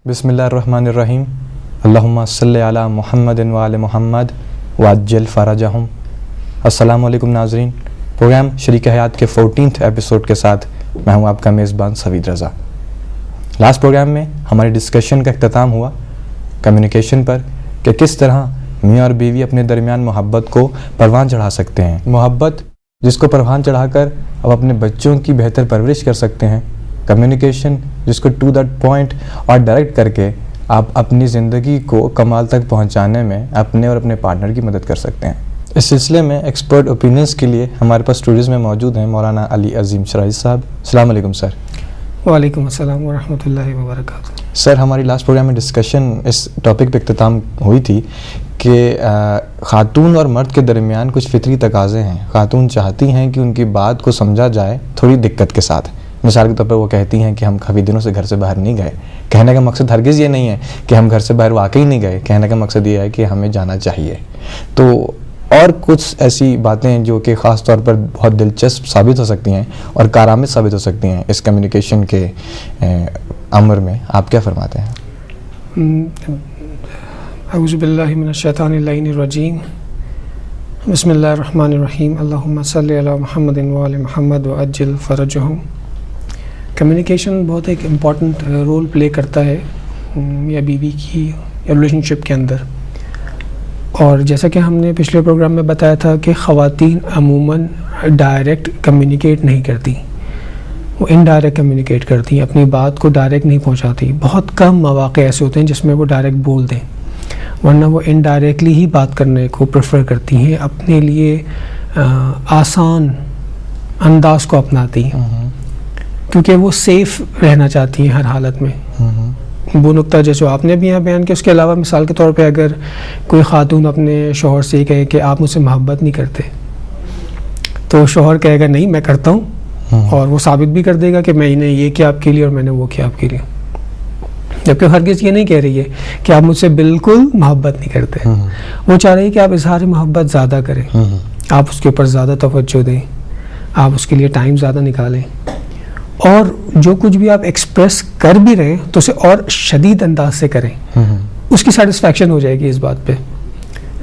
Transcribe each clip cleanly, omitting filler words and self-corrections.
بسم اللہ الرحمن الرحیم اللہم صلی علی محمد و آل محمد وعجل فرجہم۔ السلام علیکم ناظرین، پروگرام شریک حیات کے 14th ایپیسوڈ کے ساتھ میں ہوں آپ کا میزبان سوید رضا۔ لاسٹ پروگرام میں ہماری ڈسکشن کا اختتام ہوا کمیونیکیشن پر کہ کس طرح میاں اور بیوی اپنے درمیان محبت کو پروان چڑھا سکتے ہیں، محبت جس کو پروان چڑھا کر اب اپنے بچوں کی بہتر پرورش کر سکتے ہیں، کمیونیکیشن جس کو ٹو دیٹ پوائنٹ اور ڈائریکٹ کر کے آپ اپنی زندگی کو کمال تک پہنچانے میں اپنے اور اپنے پارٹنر کی مدد کر سکتے ہیں۔ اس سلسلے میں ایکسپرٹ اوپینینس کے لیے ہمارے پاس اسٹوڈیوز میں موجود ہیں مولانا علی عظیم شرائع صاحب۔ السلام علیکم سر۔ وعلیکم السلام ورحمۃ اللہ وبرکاتہ۔ سر، ہماری لاسٹ پروگرام میں ڈسکشن اس ٹاپک پہ اختتام ہوئی تھی کہ خاتون اور مرد کے درمیان کچھ فطری تقاضے ہیں۔ خاتون چاہتی ہیں کہ ان کی بات کو سمجھا جائے تھوڑی دقت کے ساتھ۔ مثال کے طور پر وہ کہتی ہیں کہ ہم کافی دنوں سے گھر سے باہر نہیں گئے۔ کہنے کا مقصد ہرگز یہ نہیں ہے کہ ہم گھر سے باہر واقعی نہیں گئے، کہنے کا مقصد یہ ہے کہ ہمیں جانا چاہیے۔ تو اور کچھ ایسی باتیں جو کہ خاص طور پر بہت دلچسپ ثابت ہو سکتی ہیں اور کارآمد ثابت ہو سکتی ہیں اس کمیونیکیشن کے امر میں، آپ کیا فرماتے ہیں؟ اعوذ باللہ من الشیطان اللعین الرجیم، بسم اللہ الرحمن الرحیم، اللہم صلی علی محمد وآل محمد وعجل فرجہم۔ کمیونیکیشن بہت ایک امپورٹنٹ رول پلے کرتا ہے یا بیوی کی ریلیشن شپ کے اندر، اور جیسا کہ ہم نے پچھلے پروگرام میں بتایا تھا کہ خواتین عموماً ڈائریکٹ کمیونیکیٹ نہیں کرتی، وہ انڈائریکٹ کمیونیکیٹ کرتی ہیں، اپنی بات کو ڈائریکٹ نہیں پہنچاتی۔ بہت کم مواقع ایسے ہوتے ہیں جس میں وہ ڈائریکٹ بول دیں، ورنہ وہ انڈائریکٹلی ہی بات کرنے کو پریفر کرتی ہیں، اپنے لیے آسان انداز کو اپناتی ہیں کیونکہ وہ سیف رہنا چاہتی ہیں ہر حالت میں۔ وہ نقطہ جیسے آپ نے بھی یہاں بیان کیا، اس کے علاوہ مثال کے طور پہ اگر کوئی خاتون اپنے شوہر سے یہ کہے کہ آپ مجھ سے محبت نہیں کرتے، تو شوہر کہے گا نہیں میں کرتا ہوں، اور وہ ثابت بھی کر دے گا کہ میں نے یہ کیا آپ کے لیے اور میں نے وہ کیا آپ کے لیے، جبکہ ہرگز یہ نہیں کہہ رہی ہے کہ آپ مجھ سے بالکل محبت نہیں کرتے۔ وہ چاہ رہی ہے کہ آپ اظہار محبت زیادہ کریں، آپ اس کے اوپر زیادہ توجہ دیں، آپ اس کے لیے ٹائم زیادہ نکالیں، اور جو کچھ بھی آپ ایکسپریس کر بھی رہے ہیں تو اسے اور شدید انداز سے کریں، اس کی سیٹسفیکشن ہو جائے گی اس بات پہ۔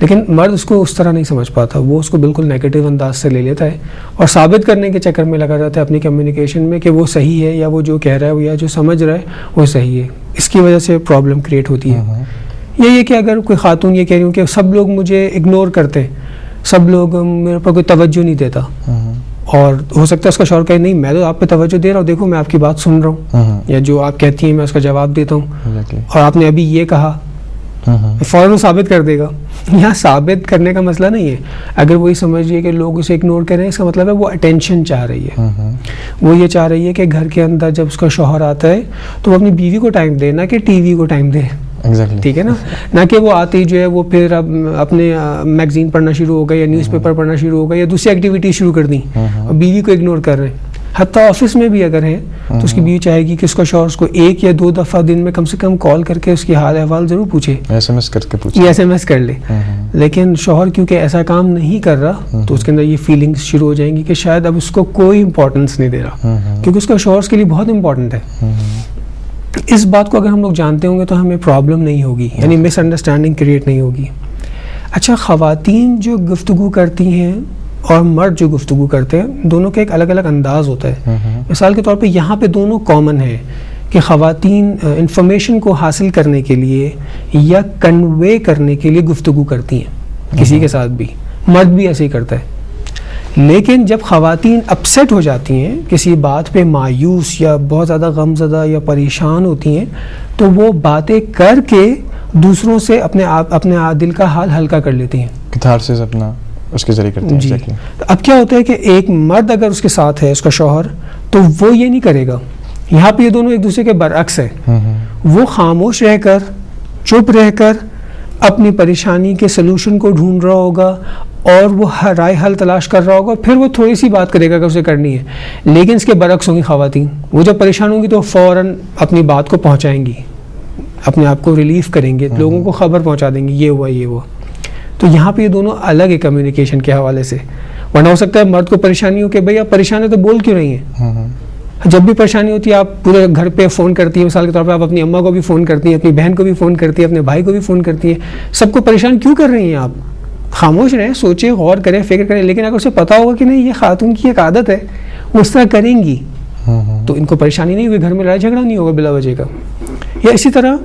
لیکن مرد اس کو اس طرح نہیں سمجھ پاتا، وہ اس کو بالکل نیگیٹو انداز سے لے لیتا ہے اور ثابت کرنے کے چکر میں لگا رہتا ہے اپنی کمیونیکیشن میں کہ وہ صحیح ہے، یا وہ جو کہہ رہا ہے یا جو سمجھ رہا ہے وہ صحیح ہے۔ اس کی وجہ سے پرابلم کریٹ ہوتی ہے۔ یہی ہے کہ اگر کوئی خاتون یہ کہہ رہی ہوں کہ سب لوگ مجھے اگنور کرتے ہیں، سب لوگ میرے پر کوئی توجہ نہیں دیتا، اور ہو سکتا ہے اس کا شوہر کہے نہیں میں تو آپ پہ توجہ دے رہا ہوں، دیکھو میں آپ کی بات سن رہا ہوں، یا جو آپ کہتی ہیں میں اس کا جواب دیتا ہوں، اور آپ نے ابھی یہ کہا، فوراً ثابت کر دے گا۔ یہاں ثابت کرنے کا مسئلہ نہیں ہے، اگر وہی سمجھیے کہ لوگ اسے اگنور کر رہے ہیں، اس کا مطلب ہے وہ اٹینشن چاہ رہی ہے، وہ یہ چاہ رہی ہے کہ گھر کے اندر جب اس کا شوہر آتا ہے تو وہ اپنی بیوی کو ٹائم دے، نہ کہ ٹی وی کو ٹائم دے، ٹھیک ہے نا، نہ کہ وہ آتے ہی جو ہے وہ پھر اب اپنے میگزین پڑھنا شروع ہو گئے یا نیوز پیپر پڑھنا شروع ہو گئے یا دوسری ایکٹیویٹی شروع کر دیں اور بیوی کو اگنور کر رہے ہیں۔ حتیٰ آفس میں بھی اگر ہے تو اس کی بیوی چاہے گی کہ اس کا شوہر اس کو 1 یا 2 دفعہ دن میں کم سے کم کال کر کے اس کی حال احوال ضرور پوچھے، ایس ایم ایس کر کے پوچھے، ایس ایم ایس کر لے۔ لیکن شوہر کیونکہ ایسا کام نہیں کر رہا تو اس کے اندر یہ فیلنگز شروع ہو جائیں گی کہ شاید اب اس کو کوئی امپورٹنس نہیں دے رہا، کیونکہ اس کا شوہر اس کے لیے بہت امپورٹنٹ ہے۔ اس بات کو اگر ہم لوگ جانتے ہوں گے تو ہمیں پرابلم نہیں ہوگی، یعنی مس انڈرسٹینڈنگ کریٹ نہیں ہوگی۔ اچھا، خواتین جو گفتگو کرتی ہیں اور مرد جو گفتگو کرتے ہیں، دونوں کا ایک الگ الگ انداز ہوتا ہے۔ مثال کے طور پہ یہاں پہ دونوں کامن ہے کہ خواتین انفارمیشن کو حاصل کرنے کے لیے یا کنوے کرنے کے لیے گفتگو کرتی ہیں کسی کے ساتھ بھی، مرد بھی ایسے ہی کرتا ہے۔ لیکن جب خواتین اپسیٹ ہو جاتی ہیں کسی بات پہ، مایوس یا بہت زیادہ غم زدہ یا پریشان ہوتی ہیں، تو وہ باتیں کر کے دوسروں سے اپنے دل کا حال ہلکا کر لیتی ہیں، کتھارسس اپنا اس کے ذریعے کرتے ہیں۔ جی، اب کیا ہوتا ہے کہ ایک مرد اگر اس کے ساتھ ہے، اس کا شوہر، تو وہ یہ نہیں کرے گا۔ یہاں پہ یہ دونوں ایک دوسرے کے برعکس ہے، وہ خاموش رہ کر، چپ رہ کر اپنی پریشانی کے سلوشن کو ڈھونڈ رہا ہوگا اور وہ رائے حل تلاش کر رہا ہوگا، پھر وہ تھوڑی سی بات کرے گا اگر اسے کرنی ہے۔ لیکن اس کے برعکس ہوں گی خواتین، وہ جب پریشان ہوں گی تو فوراً اپنی بات کو پہنچائیں گی، اپنے آپ کو ریلیف کریں گے، لوگوں کو خبر پہنچا دیں گے یہ ہوا یہ ہوا۔ تو یہاں پہ یہ دونوں الگ ہے کمیونیکیشن کے حوالے سے، ورنہ ہو سکتا ہے مرد کو پریشانی ہو کہ بھئی آپ پریشان ہے تو بول کیوں رہی ہیں، جب بھی پریشانی ہوتی ہے آپ پورے گھر پہ فون کرتی ہیں، مثال کے طور پہ آپ اپنی اماں کو بھی فون کرتی ہیں، اپنی بہن کو بھی فون کرتی ہیں، اپنے بھائی کو بھی فون کرتی ہیں، سب کو پریشان کیوں کر رہی ہیں آپ؟ خاموش رہیں، سوچیں، غور کریں، فکر کریں. لیکن اگر اسے پتا ہوگا کہ نہیں یہ خاتون کی ایک عادت ہے، وہ اس طرح کریں گی، تو ان کو پریشانی نہیں ہوگی، گھر میں لڑائی جھگڑا نہیں ہوگا بلا وجہ کا. یا اسی طرح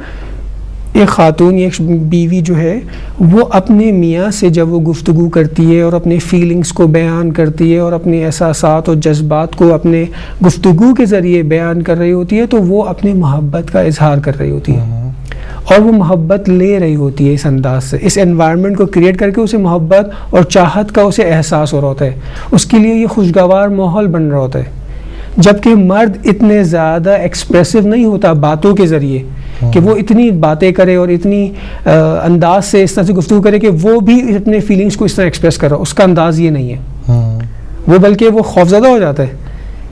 ایک خاتون یا ایک بیوی جو ہے وہ اپنے میاں سے جب وہ گفتگو کرتی ہے اور اپنے فیلنگز کو بیان کرتی ہے اور اپنے احساسات اور جذبات کو اپنے گفتگو کے ذریعے بیان کر رہی ہوتی ہے، تو وہ اپنے محبت کا اظہار کر رہی ہوتی ہے اور وہ محبت لے رہی ہوتی ہے اس انداز سے، اس انوائرمنٹ کو کریٹ کر کے اسے محبت اور چاہت کا اسے احساس ہو رہا ہوتا ہے، اس کے لیے یہ خوشگوار ماحول بن رہا ہوتا ہے. جبکہ مرد اتنے زیادہ ایکسپریسو نہیں ہوتا باتوں کے ذریعے کہ وہ اتنی باتیں کرے اور اتنی انداز سے اس طرح سے گفتگو کرے کہ وہ بھی اپنے فیلنگز کو اس طرح ایکسپریس کر رہا، اس کا انداز یہ نہیں ہے. وہ بلکہ وہ خوفزدہ ہو جاتا ہے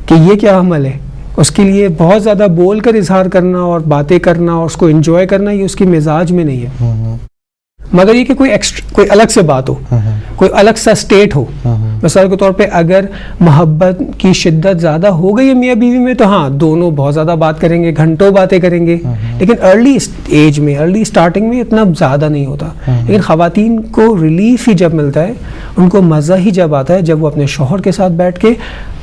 کہ یہ کیا عمل ہے. اس کے لیے بہت زیادہ بول کر اظہار کرنا اور باتیں کرنا اور اس کو انجوائے کرنا یہ اس کے مزاج میں نہیں ہے. مگر یہ کہ کوئی الگ سے بات ہو، کوئی الگ سا اسٹیٹ ہو. مثال کے طور پہ اگر محبت کی شدت زیادہ ہو گئی ہے میاں بیوی میں تو ہاں دونوں بہت زیادہ بات کریں گے، گھنٹوں باتیں کریں گے. لیکن ارلی ایج میں، ارلی اسٹارٹنگ میں اتنا زیادہ نہیں ہوتا. لیکن خواتین کو ریلیف ہی جب ملتا ہے، ان کو مزہ ہی جب آتا ہے جب وہ اپنے شوہر کے ساتھ بیٹھ کے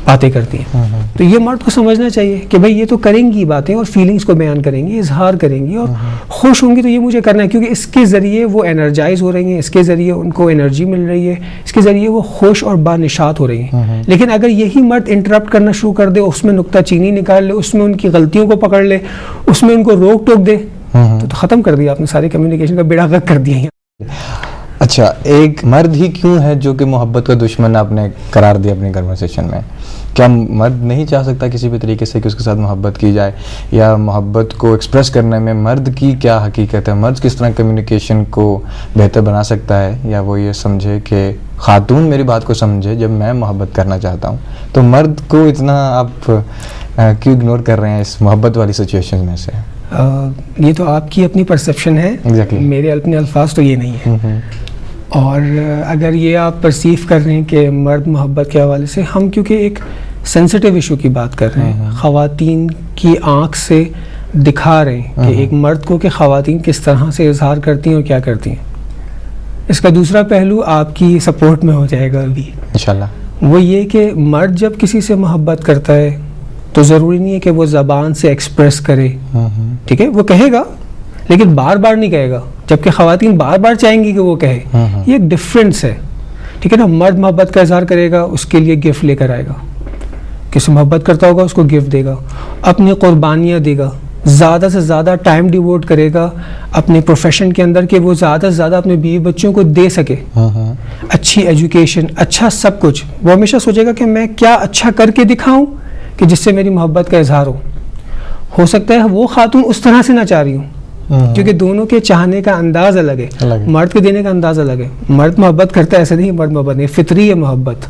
باتیں کرتی ہیں. تو یہ مرد کو سمجھنا چاہیے کہ بھائی یہ تو کریں گی باتیں اور فیلنگز کو بیان کریں گی، اظہار کریں گی اور خوش ہوں گی تو یہ مجھے کرنا ہے، کیونکہ اس کے ذریعے وہ انرجائز ہو رہی ہیں، اس کے ذریعے ان کو انرجی مل رہی ہے، اس کے ذریعے وہ خوش اور بانشات ہو رہی ہیں. لیکن اگر یہی مرد انٹرپٹ کرنا شروع کر دے، اس میں نکتہ چینی نکال لے، اس میں ان کی غلطیوں کو پکڑ لے، اس میں ان کو روک ٹوک دے، تو ختم کر دیا آپ نے ساری کمیونیکیشن کا بیڑا غرق کر دیا. اچھا، ایک مرد ہی کیوں ہے جو کہ محبت کا دشمن آپ نے قرار دیا اپنی کنورسیشن میں؟ کیا مرد نہیں چاہ سکتا کسی بھی طریقے سے کہ اس کے ساتھ محبت کی جائے؟ یا محبت کو ایکسپریس کرنے میں مرد کی کیا حقیقت ہے؟ مرد کس طرح کمیونیکیشن کو بہتر بنا سکتا ہے؟ یا وہ یہ سمجھے کہ خاتون میری بات کو سمجھے جب میں محبت کرنا چاہتا ہوں؟ تو مرد کو اتنا آپ کیوں اگنور کر رہے ہیں اس محبت والی سچویشن میں سے؟ یہ تو آپ کی اپنی پرسیپشن ہے، میرے اپنے الفاظ تو یہ نہیں ہے. اور اگر یہ آپ پرسیو کر رہے ہیں کہ مرد محبت کے حوالے سے، ہم کیونکہ ایک سینسٹیو ایشو کی بات کر رہے ہیں، خواتین کی آنکھ سے دکھا رہے ہیں کہ ایک مرد کو کہ خواتین کس طرح سے اظہار کرتی ہیں اور کیا کرتی ہیں. اس کا دوسرا پہلو آپ کی سپورٹ میں ہو جائے گا ابھی انشاءاللہ. وہ یہ کہ مرد جب کسی سے محبت کرتا ہے تو ضروری نہیں ہے کہ وہ زبان سے ایکسپریس کرے، ٹھیک ہے، وہ کہے گا لیکن بار بار نہیں کہے گا، جبکہ خواتین بار بار چاہیں گی کہ وہ کہے. یہ ایک ڈفرینس ہے، ٹھیک ہے نا. مرد محبت کا اظہار کرے گا، اس کے لیے گفٹ لے کر آئے گا، کسی محبت کرتا ہوگا اس کو گفٹ دے گا، اپنی قربانیاں دے گا، زیادہ سے زیادہ ٹائم ڈیووٹ کرے گا اپنے پروفیشن کے اندر کہ وہ زیادہ سے زیادہ اپنے بیوی بچوں کو دے سکے. اچھی ایجوکیشن، اچھا سب کچھ. وہ ہمیشہ سوچے گا کہ میں کیا اچھا کر کے دکھاؤں کہ جس سے میری محبت کا اظہار ہو سکتا ہے وہ خاتون اس طرح سے نہ چاہ رہی ہوں، کیونکہ دونوں کے چاہنے کا انداز الگ ہے، مرد کے دینے کا انداز الگ ہے. مرد محبت کرتا ہے، ایسا نہیں مرد محبت نہیں، فطری ہے محبت.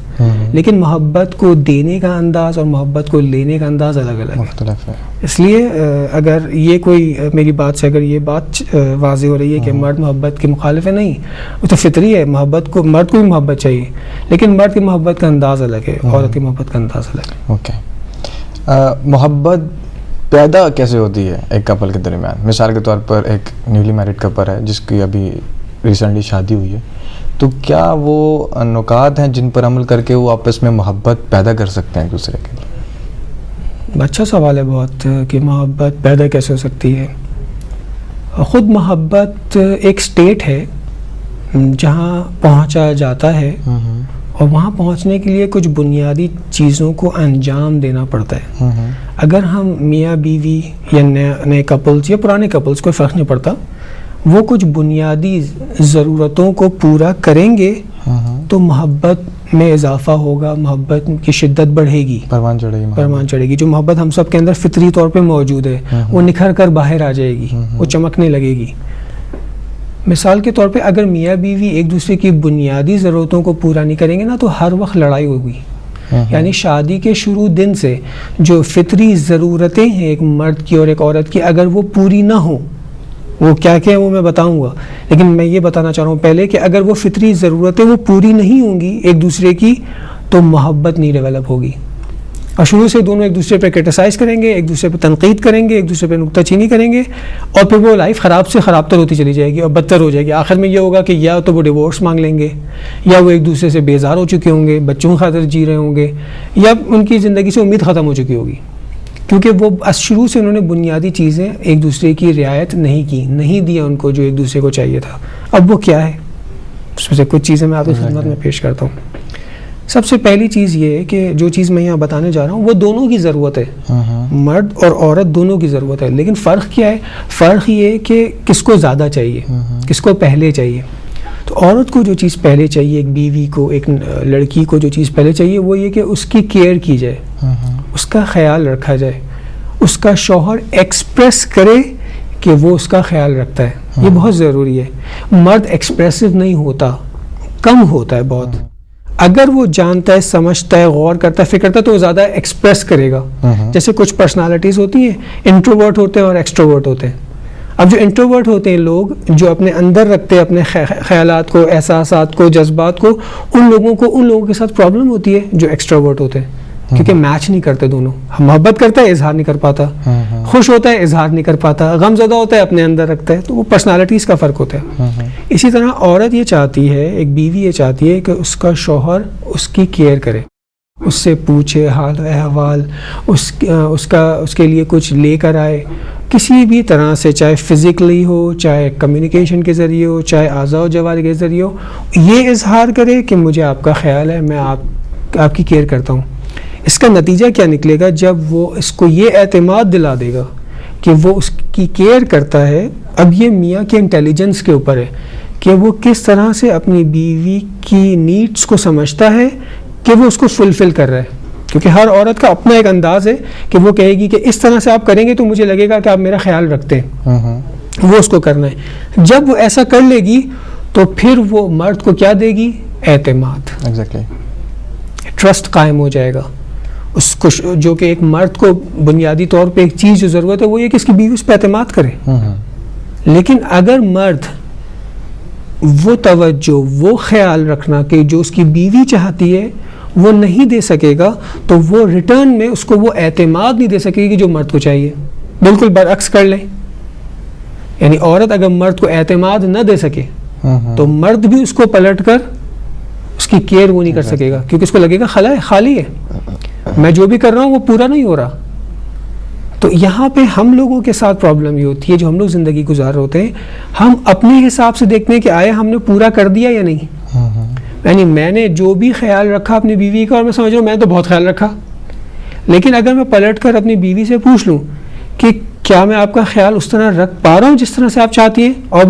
لیکن محبت کو دینے کا انداز اور محبت کو لینے کا انداز الگ الگ ہے. اس لیے اگر یہ کوئی میری بات سے اگر یہ بات واضح ہو رہی ہے کہ مرد محبت کے مخالف ہے، نہیں، وہ تو فطری ہے. محبت کو مرد کو بھی محبت چاہیے، لیکن مرد کی محبت کا انداز الگ ہے، عورت کی محبت کا انداز الگ ہے. اوکے، محبت پیدا کیسے ہوتی ہے ایک کپل کے درمیان؟ مثال کے طور پر ایک نیولی میرڈ کپل ہے جس کی ابھی ریسنٹلی شادی ہوئی ہے، تو کیا وہ نکات ہیں جن پر عمل کر کے وہ آپس میں محبت پیدا کر سکتے ہیں ایک دوسرے کے لیے؟ اچھا سوال ہے بہت کہ محبت پیدا کیسے ہو سکتی ہے. خود محبت ایک اسٹیٹ ہے جہاں پہنچا جاتا ہے اور وہاں پہنچنے کے لیے کچھ بنیادی چیزوں کو انجام دینا پڑتا ہے. اگر ہم میاں بیوی یا نئے کپلز یا پرانے کپلز کوئی فرق نہیں پڑتا، وہ کچھ بنیادی ضرورتوں کو پورا کریں گے تو محبت میں اضافہ ہوگا، محبت کی شدت بڑھے گی، پروان چڑھے گی. جو محبت ہم سب کے اندر فطری طور پہ موجود ہے وہ نکھر کر باہر آ جائے گی، وہ چمکنے لگے گی. مثال کے طور پہ اگر میاں بیوی ایک دوسرے کی بنیادی ضرورتوں کو پورا نہیں کریں گے نا تو ہر وقت لڑائی ہوگی. یعنی شادی کے شروع دن سے جو فطری ضرورتیں ہیں ایک مرد کی اور ایک عورت کی، اگر وہ پوری نہ ہوں، وہ کیا کیا وہ میں بتاؤں گا، لیکن میں یہ بتانا چاہ رہا ہوں پہلے کہ اگر وہ فطری ضرورتیں وہ پوری نہیں ہوں گی ایک دوسرے کی تو محبت نہیں ڈیولپ ہوگی. اور شروع سے دونوں ایک دوسرے پہ کرٹیسائز کریں گے, ایک دوسرے پہ تنقید کریں گے, ایک دوسرے پہ نکتہ چینی کریں گے, اور پھر وہ لائف خراب سے خراب تر ہوتی چلی جائے گی اور بدتر ہو جائے گی. آخر میں یہ ہوگا کہ یا تو وہ ڈیورس مانگ لیں گے, یا وہ ایک دوسرے سے بیزار ہو چکے ہوں گے, بچوں کی خاطر جی رہے ہوں گے, یا ان کی زندگی سے امید ختم ہو چکی ہوگی, کیونکہ وہ شروع سے انہوں نے بنیادی چیزیں ایک دوسرے کی رعایت نہیں کی, نہیں دیا ان کو جو ایک دوسرے کو چاہیے تھا. اب وہ کیا ہے, اس میں سے کچھ چیزیں میں آپ کی خدمت میں پیش کرتا ہوں. سب سے پہلی چیز یہ ہے کہ جو چیز میں یہاں بتانے جا رہا ہوں وہ دونوں کی ضرورت ہے, مرد اور عورت دونوں کی ضرورت ہے. لیکن فرق کیا ہے؟ فرق یہ ہے کہ کس کو زیادہ چاہیے, کس کو پہلے چاہیے. تو عورت کو جو چیز پہلے چاہیے, ایک بیوی کو, ایک لڑکی کو جو چیز پہلے چاہیے وہ یہ کہ اس کی کیئر کی جائے, اس کا خیال رکھا جائے, اس کا شوہر ایکسپریس کرے کہ وہ اس کا خیال رکھتا ہے. یہ بہت ضروری ہے. مرد ایکسپریسو نہیں ہوتا, کم ہوتا ہے بہت. اگر وہ جانتا ہے, سمجھتا ہے, غور کرتا ہے, فکر کرتا ہے تو وہ زیادہ ایکسپریس کرے گا. جیسے کچھ پرسنالٹیز ہوتی ہیں, انٹروورٹ ہوتے ہیں اور ایکسٹروورٹ ہوتے ہیں. اب جو انٹروورٹ ہوتے ہیں لوگ, جو اپنے اندر رکھتے ہیں اپنے خیالات کو, احساسات کو, جذبات کو, ان لوگوں کے ساتھ پرابلم ہوتی ہے جو ایکسٹروورٹ ہوتے ہیں, کیونکہ میچ نہیں کرتے دونوں. محبت کرتا ہے, اظہار نہیں کر پاتا, خوش ہوتا ہے, اظہار نہیں کر پاتا, غم زدہ ہوتا ہے, اپنے اندر رکھتا ہے. تو وہ پرسنالٹیز کا فرق ہوتا ہے. اسی طرح عورت یہ چاہتی ہے, ایک بیوی یہ چاہتی ہے کہ اس کا شوہر اس کی کیئر کرے, اس سے پوچھے حال و احوال, اس کے لیے کچھ لے کر آئے, کسی بھی طرح سے, چاہے فزیکلی ہو, چاہے کمیونیکیشن کے ذریعے ہو, چاہے اعضاء و جوارح کے ذریعے ہو, یہ اظہار کرے کہ مجھے آپ کا خیال ہے, میں آپ کی کیئر کرتا ہوں. اس کا نتیجہ کیا نکلے گا؟ جب وہ اس کو یہ اعتماد دلا دے گا کہ وہ اس کی کیئر کرتا ہے. اب یہ میاں کے انٹیلیجنس کے اوپر ہے کہ وہ کس طرح سے اپنی بیوی کی نیڈس کو سمجھتا ہے کہ وہ اس کو فلفل کر رہا ہے. کیونکہ ہر عورت کا اپنا ایک انداز ہے کہ وہ کہے گی کہ اس طرح سے آپ کریں گے تو مجھے لگے گا کہ آپ میرا خیال رکھتے ہیں, وہ اس کو کرنا ہے. جب وہ ایسا کر لے گی تو پھر وہ مرد کو کیا دے گی؟ اعتماد, ٹرسٹ قائم ہو جائے گا. اس کو جو کہ ایک مرد کو بنیادی طور پہ ایک چیز جو ضرورت ہے وہ یہ کہ اس کی بیوی اس پہ اعتماد کرے. لیکن اگر مرد وہ توجہ, وہ خیال رکھنا کہ جو اس کی بیوی چاہتی ہے وہ نہیں دے سکے گا, تو وہ ریٹرن میں اس کو وہ اعتماد نہیں دے سکے گی جو مرد کو چاہیے. بالکل برعکس کر لیں, یعنی عورت اگر مرد کو اعتماد نہ دے سکے تو مرد بھی اس کو پلٹ کر اس کی کیئر وہ نہیں کر سکے گا, کیونکہ اس کو لگے گا خالی ہے, میں جو بھی کر رہا ہوں وہ پورا نہیں ہو رہا. تو یہاں پہ ہم لوگوں کے ساتھ پرابلم یہ ہوتی ہے, جو ہم لوگ زندگی گزار ہوتے ہیں, ہم اپنے حساب سے دیکھتے ہیں کہ آیا ہم نے پورا کر دیا یا نہیں. یعنی میں نے جو بھی خیال رکھا اپنی بیوی کا, اور میں سمجھ رہا ہوں میں نے تو بہت خیال رکھا. لیکن اگر میں پلٹ کر اپنی بیوی سے پوچھ لوں کہ کیا میں آپ کا خیال اس طرح رکھ پا رہا ہوں جس طرح سے آپ چاہتی ہیں, اور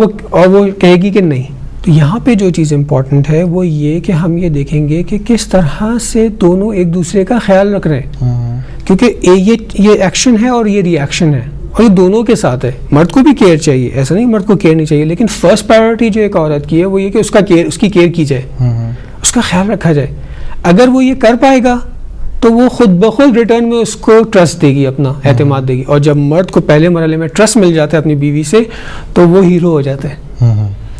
وہ کہے گی کہ نہیں, تو یہاں پہ جو چیز امپورٹنٹ ہے وہ یہ کہ ہم یہ دیکھیں گے کہ کس طرح سے دونوں ایک دوسرے کا خیال رکھ رہے ہیں. کیونکہ یہ ایکشن ہے اور یہ ری ایکشن ہے, اور یہ دونوں کے ساتھ ہے. مرد کو بھی کیئر چاہیے, ایسا نہیں مرد کو کیئر نہیں چاہیے, لیکن فرسٹ پرائیورٹی جو ایک عورت کی ہے وہ یہ کہ اس کی کیئر کی جائے, اس کا خیال رکھا جائے. اگر وہ یہ کر پائے گا تو وہ خود بخود ریٹرن میں اس کو ٹرسٹ دے گی, اپنا اعتماد دے گی. اور جب مرد کو پہلے مرحلے میں ٹرسٹ مل جاتا ہے اپنی بیوی سے تو وہ ہیرو ہو جاتا ہے.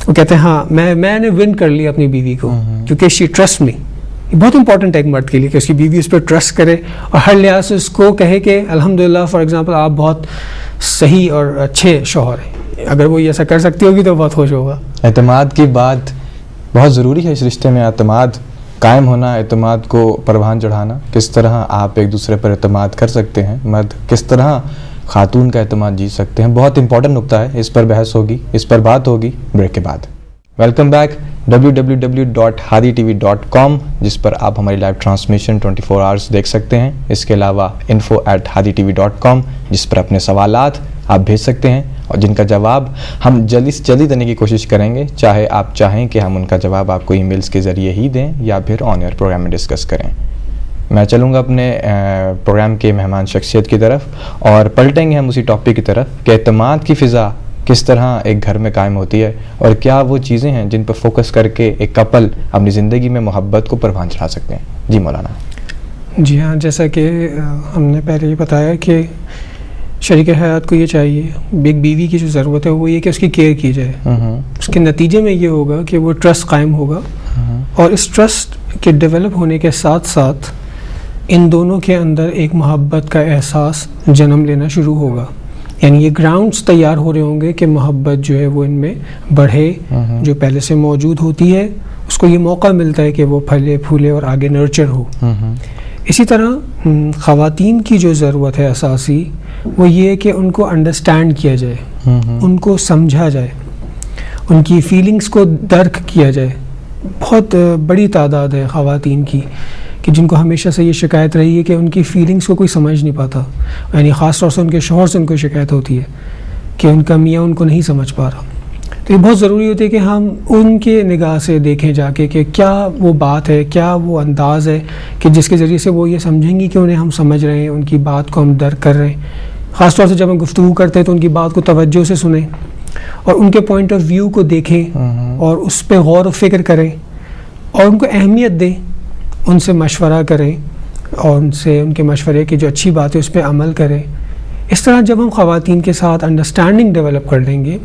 وہ کہتے ہیں ہاں میں نے ون کر لیا اپنی بیوی کو, کیونکہ شی ٹرسٹ می. یہ بہت امپورٹنٹ ہے ایک مرد کے لیے کہ اس کی بیوی اس پہ ٹرسٹ کرے اور ہر لحاظ سے اس کو کہے کہ الحمدللہ فار ایگزامپل آپ بہت صحیح اور اچھے شوہر ہیں. اگر وہ یہ ایسا کر سکتی ہوگی تو بہت خوش ہوگا. اعتماد کی بات بہت ضروری ہے اس رشتے میں, اعتماد قائم ہونا, اعتماد کو پروان چڑھانا. کس طرح آپ ایک دوسرے پر اعتماد کر سکتے ہیں, مرد کس طرح خاتون کا اعتماد جیت سکتے ہیں, بہت امپورٹنٹ نقطہ ہے. اس پر بحث ہوگی, اس پر بات ہوگی بریک کے بعد. ویلکم بیک www.haditv.com, جس پر آپ ہماری لائیو ٹرانسمیشن 24 آورس دیکھ سکتے ہیں. اس کے علاوہ info@haditv.com, جس پر اپنے سوالات آپ بھیج سکتے ہیں اور جن کا جواب ہم جلدی سے جلدی دینے کی کوشش کریں گے, چاہے آپ چاہیں کہ ہم ان کا جواب آپ کو ای میلز کے ذریعے ہی دیں یا پھر آن ایئر پروگرام میں ڈسکس کریں. میں چلوں گا اپنے پروگرام کے مہمان شخصیت کی طرف اور پلٹیں گے ہم اسی ٹاپک کی طرف کہ اعتماد کی فضا کس طرح ایک گھر میں قائم ہوتی ہے اور کیا وہ چیزیں ہیں جن پر فوکس کر کے ایک کپل اپنی زندگی میں محبت کو پروان چڑھا سکتے ہیں. جی مولانا. جی ہاں, جیسا کہ ہم نے پہلے ہی بتایا کہ شریک حیات کو یہ چاہیے, ایک بیوی کی جو ضرورت ہے وہ یہ کہ اس کی کیئر کی جائے. اس کے نتیجے میں یہ ہوگا کہ وہ ٹرسٹ قائم ہوگا, اور اس ٹرسٹ کے ڈیولپ ہونے کے ساتھ ساتھ ان دونوں کے اندر ایک محبت کا احساس جنم لینا شروع ہوگا. یعنی یہ گراؤنڈز تیار ہو رہے ہوں گے کہ محبت جو ہے وہ ان میں بڑھے, جو پہلے سے موجود ہوتی ہے اس کو یہ موقع ملتا ہے کہ وہ پھلے پھولے اور آگے نرچر ہو. اسی طرح خواتین کی جو ضرورت ہے اساسی وہ یہ ہے کہ ان کو انڈرسٹینڈ کیا جائے, ان کو سمجھا جائے, ان کی فیلنگز کو درک کیا جائے. بہت بڑی تعداد ہے خواتین کی کہ جن کو ہمیشہ سے یہ شکایت رہی ہے کہ ان کی فیلنگز کو کوئی سمجھ نہیں پاتا. یعنی خاص طور سے ان کے شوہر سے ان کو شکایت ہوتی ہے کہ ان کا میاں ان کو نہیں سمجھ پا رہا. تو یہ بہت ضروری ہوتی ہے کہ ہم ان کے نگاہ سے دیکھیں جا کے کہ کیا وہ بات ہے, کیا وہ انداز ہے کہ جس کے ذریعے سے وہ یہ سمجھیں گی کہ انہیں ہم سمجھ رہے ہیں, ان کی بات کو ہم درک کر رہے ہیں. خاص طور سے جب ہم گفتگو کرتے ہیں تو ان کی بات کو توجہ سے سنیں اور ان کے پوائنٹ آف ویو کو دیکھیں اور اس پہ غور و فکر کریں اور ان کو اہمیت دیں, ان سے مشورہ کریں اور ان سے ان کے مشورے کی جو اچھی بات ہے اس پہ عمل کریں. اس طرح جب ہم خواتین کے ساتھ انڈرسٹینڈنگ ڈیولپ کر لیں گے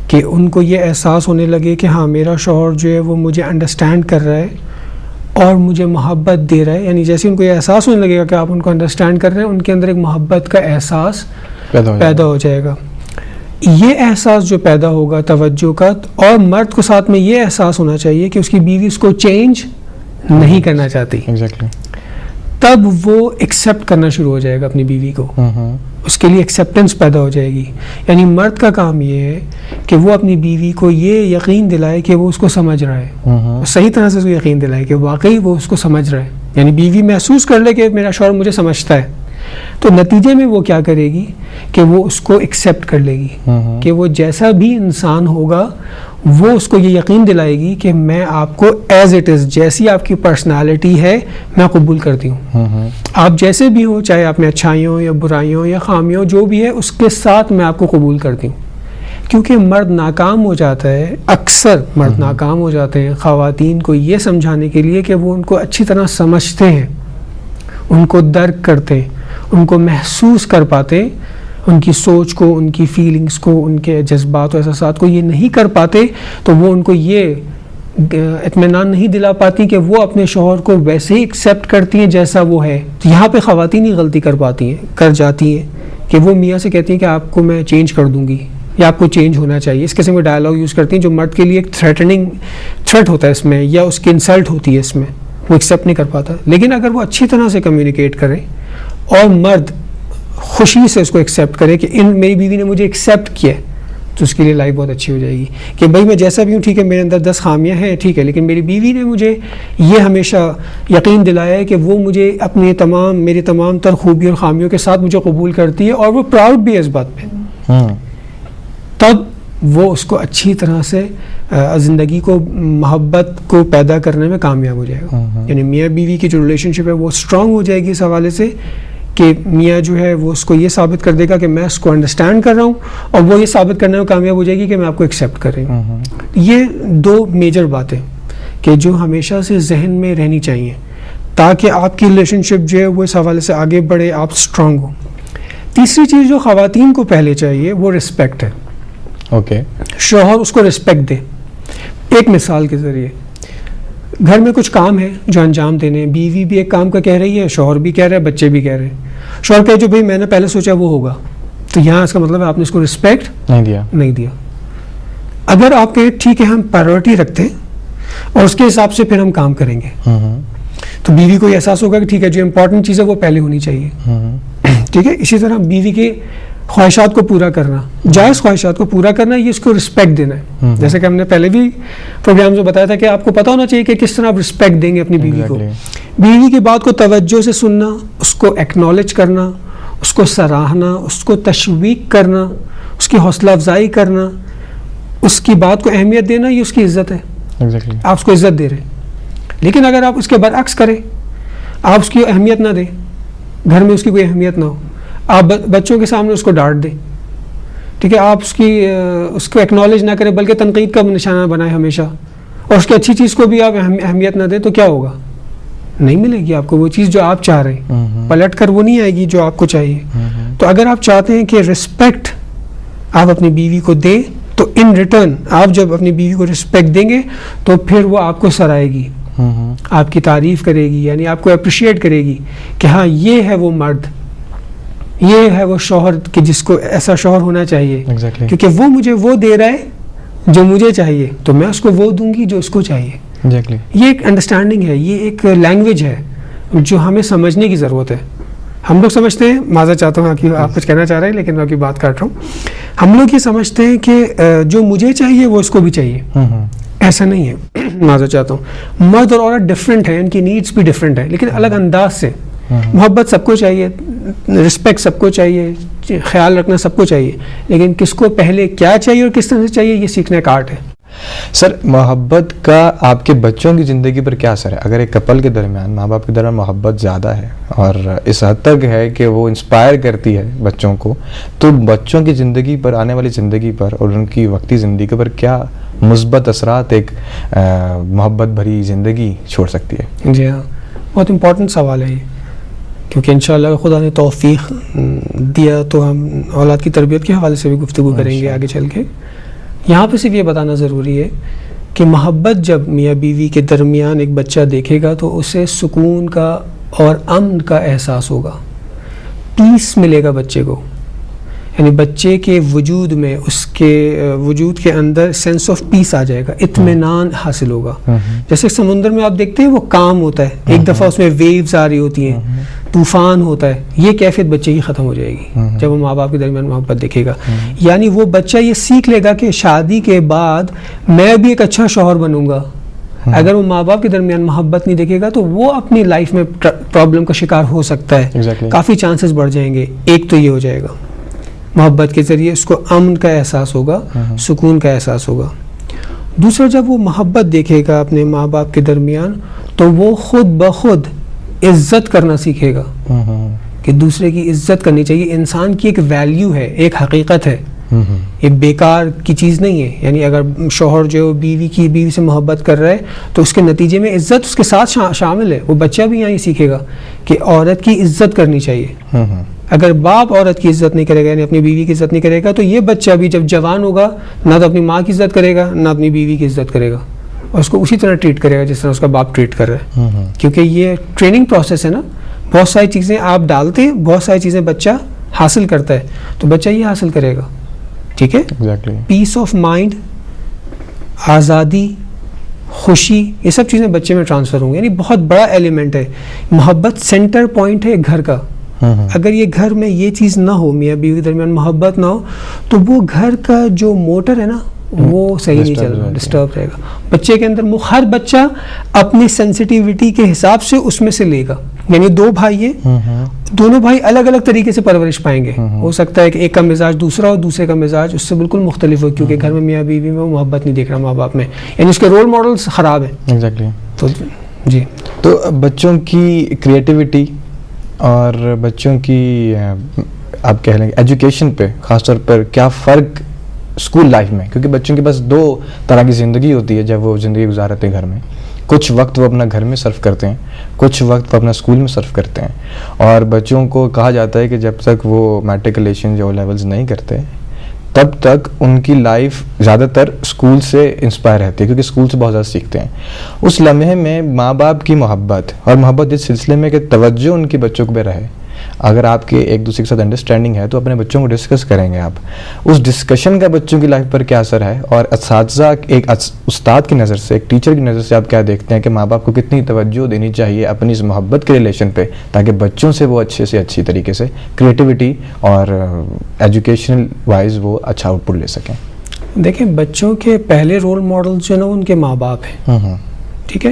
کہ ان کو یہ احساس ہونے لگے کہ ہاں میرا شوہر جو ہے وہ مجھے انڈرسٹینڈ کر رہا ہے اور مجھے محبت دے رہا ہے, یعنی جیسے ان کو یہ احساس ہونے لگے گا کہ آپ ان کو انڈرسٹینڈ کر رہے ہیں, ان کے اندر ایک محبت کا احساس پیدا ہو جائے گا. یہ احساس جو پیدا ہوگا توجہ کا, اور مرد کو ساتھ میں یہ احساس ہونا چاہیے کہ اس کی بیوی اس کو چینج نہیں کرنا چاہتی, تب وہ ایکسیپٹ کرنا شروع ہو جائے گا اپنی بیوی کو, اس کے لیے ایکسیپٹنس پیدا ہو جائے گی. یعنی مرد کا کام یہ ہے کہ وہ اپنی بیوی کو یہ یقین دلائے کہ وہ اس کو سمجھ رہا ہے, صحیح طرح سے اس کو یقین دلائے کہ واقعی وہ اس کو سمجھ رہا ہے. یعنی بیوی محسوس کر لے کہ میرا شوہر مجھے سمجھتا ہے, تو نتیجے میں وہ کیا کرے گی کہ وہ اس کو ایکسیپٹ کر لے گی کہ وہ جیسا بھی انسان ہوگا وہ اس کو یہ یقین دلائے گی کہ میں آپ کو ایز اٹ از, جیسی آپ کی پرسنالٹی ہے میں قبول کرتی ہوں. آپ جیسے بھی ہو, چاہے آپ میں اچھائیوں یا برائیوں یا خامیوں جو بھی ہے اس کے ساتھ میں آپ کو قبول کرتی ہوں. کیونکہ مرد ناکام ہو جاتا ہے, اکثر مرد ناکام ہو جاتے ہیں خواتین کو یہ سمجھانے کے لیے کہ وہ ان کو اچھی طرح سمجھتے ہیں, ان کو درک کرتے ہیں, ان کو محسوس کر پاتے, ان کی سوچ کو, ان کی فیلنگز کو, ان کے جذبات و احساسات کو یہ نہیں کر پاتے, تو وہ ان کو یہ اطمینان نہیں دلا پاتی کہ وہ اپنے شوہر کو ویسے ہی ایکسیپٹ کرتی ہیں جیسا وہ ہے. تو یہاں پہ خواتین ہی غلطی کر جاتی ہیں کہ وہ میاں سے کہتی ہیں کہ آپ کو میں چینج کر دوں گی یا آپ کو چینج ہونا چاہیے. اس قسم کے ڈائلاگ یوز کرتی ہیں جو مرد کے لیے ایک تھریٹ ہوتا ہے اس میں, یا اس کی انسلٹ ہوتی ہے اس میں, وہ ایکسیپٹ نہیں کر پاتا. لیکن اگر وہ اچھی طرح سے کمیونیکیٹ کرے اور مرد خوشی سے اس کو ایکسیپٹ کرے کہ میری بیوی نے مجھے ایکسیپٹ کیا ہے, تو اس کے لیے لائف بہت اچھی ہو جائے گی. کہ بھائی میں جیسا بھی ہوں ٹھیک ہے, میرے اندر 10 خامیاں ہیں ٹھیک ہے, لیکن میری بیوی نے مجھے یہ ہمیشہ یقین دلایا ہے کہ وہ مجھے میری تمام تر خوبیوں اور خامیوں کے ساتھ مجھے قبول کرتی ہے اور وہ پراؤڈ بھی ہے اس بات پہ. تب وہ اس کو اچھی طرح سے زندگی کو, محبت کو پیدا کرنے میں کامیاب ہو جائے گا. یعنی میاں بیوی کی جو ریلیشن شپ ہے وہ اسٹرانگ ہو جائے گی اس حوالے سے کہ میاں جو ہے وہ اس کو یہ ثابت کر دے گا کہ میں اس کو انڈرسٹینڈ کر رہا ہوں, اور وہ یہ ثابت کرنے میں کامیاب ہو جائے گی کہ میں آپ کو ایکسیپٹ کر رہی ہوں. یہ 2 میجر باتیں کہ جو ہمیشہ سے ذہن میں رہنی چاہیے تاکہ آپ کی ریلیشن شپ جو ہے وہ اس حوالے سے آگے بڑھے, آپ اسٹرانگ ہوں. تیسری چیز جو خواتین کو پہلے چاہیے وہ رسپیکٹ ہے. شوہر اس کو رسپیکٹ دے. ایک مثال کے ذریعے, گھر میں کچھ کام ہے جو انجام دینے, بیوی بھی ایک کام کا کہہ رہی ہے, شوہر بھی کہہ رہا ہے, بچے بھی کہہ رہے ہیں. شوہر کہے جو بھائی میں نے پہلے سوچا وہ ہوگا, تو یہاں اس کا مطلب ہے آپ نے اس کو رسپیکٹ نہیں دیا. اگر آپ کہیں ٹھیک ہے ہم پرائیورٹی رکھتے ہیں اور اس کے حساب سے پھر ہم کام کریں گے, تو بیوی کو یہ احساس ہوگا کہ ٹھیک ہے جو امپورٹنٹ چیز ہے وہ پہلے ہونی چاہیے. ٹھیک ہے, اسی طرح بیوی کے خواہشات کو پورا کرنا, جائز خواہشات کو پورا کرنا, یہ اس کو رسپیکٹ دینا ہے. جیسے کہ ہم نے پہلے بھی پروگرام میں بتایا تھا کہ آپ کو پتہ ہونا چاہیے کہ کس طرح آپ رسپیکٹ دیں گے اپنی بیوی کو. بیوی کی بات کو توجہ سے سننا, اس کو ایکنالج کرنا, اس کو سراہنا, اس کو تشویق کرنا, اس کی حوصلہ افزائی کرنا, اس کی بات کو اہمیت دینا, یہ اس کی عزت ہے. آپ اس کو عزت دے رہے ہیں. لیکن اگر آپ اس کے برعکس کریں, آپ اس کی اہمیت نہ دیں, گھر میں اس کی کوئی اہمیت نہ ہو, آپ بچوں کے سامنے اس کو ڈانٹ دیں, ٹھیک ہے, آپ اس کو ایکنالج نہ کریں بلکہ تنقید کا نشانہ بنائیں ہمیشہ, اور اس کی اچھی چیز کو بھی آپ اہمیت نہ دیں, تو کیا ہوگا؟ نہیں ملے گی آپ کو وہ چیز جو آپ چاہ رہے ہیں, پلٹ کر وہ نہیں آئے گی جو آپ کو چاہیے. تو اگر آپ چاہتے ہیں کہ رسپیکٹ آپ اپنی بیوی کو دیں, تو ان ریٹرن آپ جب اپنی بیوی کو رسپیکٹ دیں گے تو پھر وہ آپ کو سرائے گی, آپ کی تعریف کرے گی, یعنی آپ کو اپریشیٹ کرے گی کہ ہاں یہ ہے وہ مرد, یہ ہے وہ شوہر کہ جس کو ایسا شوہر ہونا چاہیے, کیونکہ وہ مجھے وہ دے رہا ہے جو مجھے چاہیے, تو میں اس کو وہ دوں گی جو اس کو چاہیے. یہ ایک انڈرسٹینڈنگ ہے, یہ ایک لینگویج ہے جو ہمیں سمجھنے کی ضرورت ہے. ہم لوگ سمجھتے ہیں, معذرت چاہتا ہوں کہ آپ کچھ کہنا چاہ رہے ہیں لیکن میں آپ کی بات کاٹ رہا ہوں, ہم لوگ یہ سمجھتے ہیں کہ جو مجھے چاہیے وہ اس کو بھی چاہیے. ایسا نہیں ہے, معذرت چاہتا ہوں. مرد اور عورت ڈفرینٹ ہیں, ان کی نیڈس بھی ڈفرینٹ ہیں, لیکن الگ انداز سے. محبت سب کو چاہیے, رسپیکٹ سب کو چاہیے, خیال رکھنا سب کو چاہیے, لیکن کس کو پہلے کیا چاہیے اور کس طرح سے چاہیے, یہ سیکھنے کا آرٹ ہے. سر, محبت کا آپ کے بچوں کی زندگی پر کیا اثر ہے؟ اگر ایک کپل کے درمیان, ماں باپ کے درمیان محبت زیادہ ہے اور اس حد تک ہے کہ وہ انسپائر کرتی ہے بچوں کو, تو بچوں کی زندگی پر, آنے والی زندگی پر اور ان کی وقتی زندگی پر کیا مثبت اثرات ایک محبت بھری زندگی چھوڑ سکتی ہے؟ جی ہاں, بہت امپورٹنٹ سوال ہے یہ, کیونکہ انشاءاللہ خدا نے توفیق دیا تو ہم اولاد کی تربیت کے حوالے سے بھی گفتگو کریں گے آگے چل کے. یہاں پہ صرف یہ بتانا ضروری ہے کہ محبت جب میاں بیوی کے درمیان ایک بچہ دیکھے گا تو اسے سکون کا اور امن کا احساس ہوگا, پیس ملے گا بچے کو, یعنی بچے کے وجود میں, اس کے وجود کے اندر سینس آف پیس آ جائے گا, اطمینان حاصل ہوگا. جیسے سمندر میں آپ دیکھتے ہیں وہ کام ہوتا ہے, ایک دفعہ اس میں ویوز آ رہی ہوتی ہیں, طوفان ہوتا ہے, یہ کیفیت بچے کی ختم ہو جائے گی جب وہ ماں باپ کے درمیان محبت دیکھے گا. یعنی وہ بچہ یہ سیکھ لے گا کہ شادی کے بعد میں بھی ایک اچھا شوہر بنوں گا. اگر وہ ماں باپ کے درمیان محبت نہیں دیکھے گا تو وہ اپنی لائف میں پرابلم کا شکار ہو سکتا ہے, کافی چانسز بڑھ جائیں گے. ایک تو یہ ہو جائے گا, محبت کے ذریعے اس کو امن کا احساس ہوگا, سکون کا احساس ہوگا. دوسرا, جب وہ محبت دیکھے گا اپنے ماں باپ کے درمیان تو وہ خود بخود عزت کرنا سیکھے گا کہ دوسرے کی عزت کرنی چاہیے. انسان کی ایک ویلیو ہے, ایک حقیقت ہے, یہ بیکار کی چیز نہیں ہے. یعنی اگر شوہر جو بیوی سے محبت کر رہا ہے تو اس کے نتیجے میں عزت اس کے ساتھ شامل ہے. وہ بچہ بھی یہاں یہ سیکھے گا کہ عورت کی عزت کرنی چاہیے. اگر باپ عورت کی عزت نہیں کرے گا, یعنی اپنی بیوی کی عزت نہیں کرے گا, تو یہ بچہ بھی جب جوان ہوگا نہ تو اپنی ماں کی عزت کرے گا نہ اپنی بیوی کی عزت کرے گا, اور اس کو اسی طرح ٹریٹ کرے گا جس طرح اس کا باپ ٹریٹ کر رہا ہے. کیونکہ یہ ٹریننگ پروسیس ہے نا, بہت ساری چیزیں آپ ڈالتے ہیں, بہت ساری چیزیں بچہ حاصل کرتا ہے, تو بچہ یہ حاصل کرے گا. ٹھیک ہے, پیس آف مائنڈ, آزادی, خوشی, یہ سب چیزیں بچے میں ٹرانسفر ہوں گی. یعنی بہت بڑا ایلیمنٹ ہے محبت, سینٹر پوائنٹ ہے گھر کا. اگر یہ گھر میں یہ چیز نہ ہو, میاں بیوی کے درمیان محبت نہ ہو, تو وہ گھر کا جو موٹر ہے نا وہ صحیح نہیں چل رہا, ڈسٹرب رہے گا. بچے کے اندر ہر بچہ اپنی سینسٹیوٹی کے حساب سے اس میں سے لے گا. یعنی دو بھائی ہیں, دونوں بھائی الگ الگ طریقے سے پرورش پائیں گے. ہو سکتا ہے کہ ایک کا مزاج دوسرا ہو, دوسرے کا مزاج اس سے بالکل مختلف ہو, کیونکہ گھر میں میاں بیوی میں وہ محبت نہیں دیکھ رہا ماں باپ میں, یعنی اس کے رول ماڈلز خراب ہیں. تو جی, تو بچوں کی کریٹیوٹی اور بچوں کی آپ کہہ لیں ایجوکیشن پہ خاص طور پر کیا فرق اسکول لائف میں, کیونکہ بچوں کے پاس دو طرح کی زندگی ہوتی ہے جب وہ زندگی گزارتے ہیں گھر میں. کچھ وقت وہ اپنا گھر میں صرف کرتے ہیں, کچھ وقت وہ اپنا اسکول میں صرف کرتے ہیں. اور بچوں کو کہا جاتا ہے کہ جب تک وہ میٹریکولیشن جو لیولز نہیں کرتے تب تک ان کی لائف زیادہ تر اسکول سے انسپائر رہتی ہے, کیونکہ اسکول سے بہت زیادہ سیکھتے ہیں. اس لمحے میں ماں باپ کی محبت اور محبت اس سلسلے میں کہ توجہ ان کی بچوں کو پہ رہے. اگر آپ کے ایک دوسرے کے ساتھ انڈرسٹینڈنگ ہے تو اپنے بچوں کو ڈسکس کریں گے آپ, اس ڈسکشن کا بچوں کی لائف پر کیا اثر ہے, اور اساتذہ ایک استاد کی نظر سے, ایک ٹیچر کی نظر سے آپ کیا دیکھتے ہیں کہ ماں باپ کو کتنی توجہ دینی چاہیے اپنی اس محبت کے ریلیشن پہ, تاکہ بچوں سے وہ اچھے سے اچھی طریقے سے کریٹیوٹی اور ایجوکیشنل وائز وہ اچھا آؤٹ پٹ لے سکیں. دیکھیں, بچوں کے پہلے رول ماڈل جو ہے نا ان کے ماں باپ ہیں. ٹھیک ہے,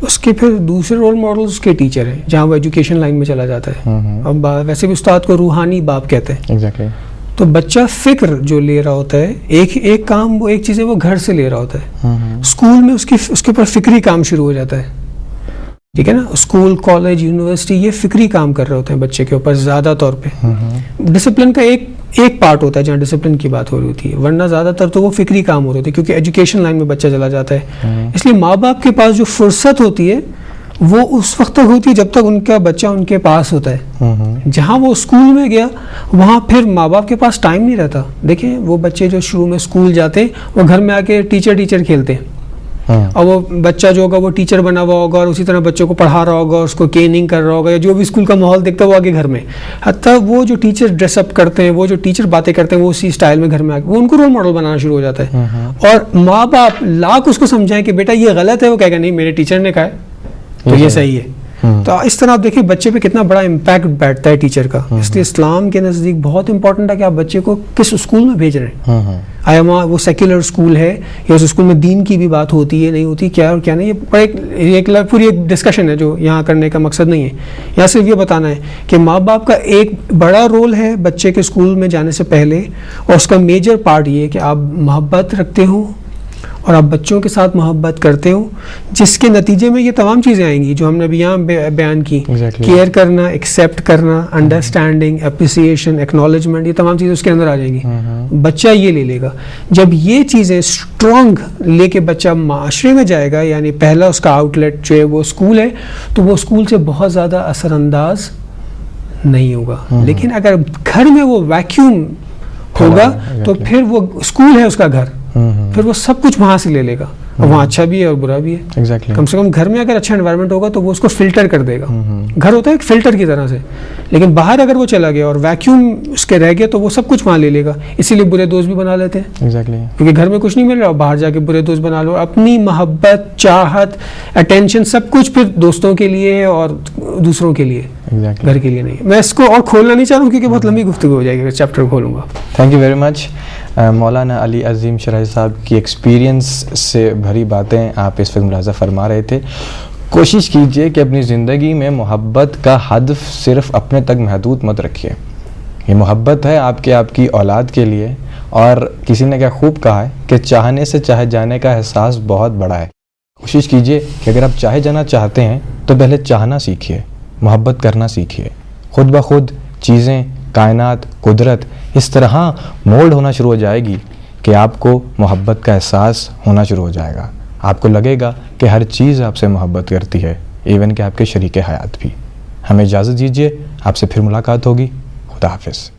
اس کے پھر دوسرے رول ماڈل اس کے ٹیچر ہیں, جہاں وہ ایجوکیشن لائن میں چلا جاتا ہے. اب ویسے بھی استاد کو روحانی باپ کہتے ہیں. تو بچہ فکر جو لے رہا ہوتا ہے, ایک کام, وہ ایک چیز ہے وہ گھر سے لے رہا ہوتا ہے. اسکول میں اس کے اوپر فکری کام شروع ہو جاتا ہے. ٹھیک ہے نا, اسکول, کالج, یونیورسٹی, یہ فکری کام کر رہے ہوتے ہیں بچے کے اوپر زیادہ طور پہ. ڈسپلن کا ایک پارٹ ہوتا ہے جہاں ڈسپلن کی بات ہو رہی ہوتی ہے, ورنہ زیادہ تر تو وہ فکری کام ہو رہے ہوتے ہیں, کیونکہ ایجوکیشن لائن میں بچہ چلا جاتا ہے. اس لیے ماں باپ کے پاس جو فرصت ہوتی ہے وہ اس وقت تک ہوتی ہے جب تک ان کا بچہ ان کے پاس ہوتا ہے. جہاں وہ اسکول میں گیا وہاں پھر ماں باپ کے پاس ٹائم نہیں رہتا. دیکھیں, وہ بچے جو شروع میں اسکول جاتے ہیں وہ گھر میں آ کے ٹیچر کھیلتے ہیں. اور وہ بچہ جو ہوگا وہ ٹیچر بنا ہوا ہوگا اور اسی طرح بچوں کو پڑھا رہا ہوگا, اس کو کیننگ کر رہا ہوگا, یا جو بھی اسکول کا ماحول دیکھتا ہے وہ آگے گھر میں, حتیٰ وہ جو ٹیچر ڈریس اپ کرتے ہیں, وہ جو ٹیچر باتیں کرتے ہیں, وہ اسی اسٹائل میں گھر میں آ کے وہ ان کو رول ماڈل بنانا شروع ہو جاتا ہے. اور ماں باپ لاکھ اس کو سمجھائیں کہ بیٹا یہ غلط ہے, وہ کہے گا نہیں میرے ٹیچر نے کہا ہے تو یہ صحیح ہے. تو اس طرح آپ دیکھیں بچے پہ کتنا بڑا امپیکٹ بیٹھتا ہے ٹیچر کا. اس لیے اسلام کے نزدیک بہت امپورٹنٹ ہے کہ آپ بچے کو کس اسکول میں بھیج رہے ہیں. آیا وہاں وہ سیکولر اسکول ہے یا اس اسکول میں دین کی بھی بات ہوتی ہے, نہیں ہوتی, کیا اور کیا نہیں, یہ پوری ایک ڈسکشن ہے جو یہاں کرنے کا مقصد نہیں ہے. یہاں صرف یہ بتانا ہے کہ ماں باپ کا ایک بڑا رول ہے بچے کے اسکول میں جانے سے پہلے, اور اس کا میجر پارٹ یہ ہے کہ آپ محبت رکھتے ہوں اور آپ بچوں کے ساتھ محبت کرتے ہو, جس کے نتیجے میں یہ تمام چیزیں آئیں گی جو ہم نے ابھی یہاں بیان کی. کیئر کرنا, ایکسیپٹ کرنا, انڈرسٹینڈنگ, اپریسیشن, ایکنالجمنٹ, یہ تمام چیزیں اس کے اندر آ جائیں گی. بچہ یہ لے لے گا. جب یہ چیزیں اسٹرانگ لے کے بچہ معاشرے میں جائے گا, یعنی پہلا اس کا آؤٹ لیٹ جو ہے وہ اسکول ہے, تو وہ اسکول سے بہت زیادہ اثر انداز نہیں ہوگا. لیکن اگر گھر میں وہ ویکیوم ہوگا تو پھر وہ اسکول ہے اس کا گھر, پھر وہ سب کچھ وہاں سے لے لے گا, اور وہاں اچھا بھی ہے اور برا بھی ہے. کم سے کم گھر میں اگر اچھا انوائرمنٹ ہوگا تو وہ اس کو فلٹر کر دے گا. گھر ہوتا ہے ایک فلٹر کی طرح سے, لیکن باہر اگر وہ چلا گیا اور ویکیوم اس کے رہ گیا تو وہ سب کچھ وہاں لے لے گا. اسی لیے برے دوست بھی بنا لیتے ہیں, کیونکہ گھر میں کچھ نہیں مل رہا, باہر جا کے برے دوست بنا لو. اپنی محبت, چاہت, اٹینشن سب کچھ پھر دوستوں کے لیے اور دوسروں کے لیے, گھر کے لیے نہیں. میں اس کو اور کھولنا نہیں چاہ رہا ہوں کیونکہ بہت لمبی گفتگو ہو جائے گی اگر چیپٹر کھولوں گا. Thank you very much Maulana Ali عظیم شرائع صاحب کی ایکسپیرینس سے بھری باتیں آپ اس وقت ملاحظہ فرما رہے تھے. کوشش کیجئے کہ اپنی زندگی میں محبت کا ہدف صرف اپنے تک محدود مت رکھیے. یہ محبت ہے آپ کی اولاد کے لیے, اور کسی نے کیا خوب کہا ہے کہ چاہنے سے چاہے جانے کا احساس بہت بڑا ہے. کوشش کیجئے کہ اگر آپ چاہے جانا چاہتے ہیں تو پہلے چاہنا سیکھیے, محبت کرنا سیکھیے. خود بخود چیزیں, کائنات, قدرت اس طرح مولڈ ہونا شروع ہو جائے گی کہ آپ کو محبت کا احساس ہونا شروع ہو جائے گا. آپ کو لگے گا کہ ہر چیز آپ سے محبت کرتی ہے, ایون کہ آپ کے شریک حیات بھی. ہمیں اجازت دیجیے, آپ سے پھر ملاقات ہوگی. خدا حافظ.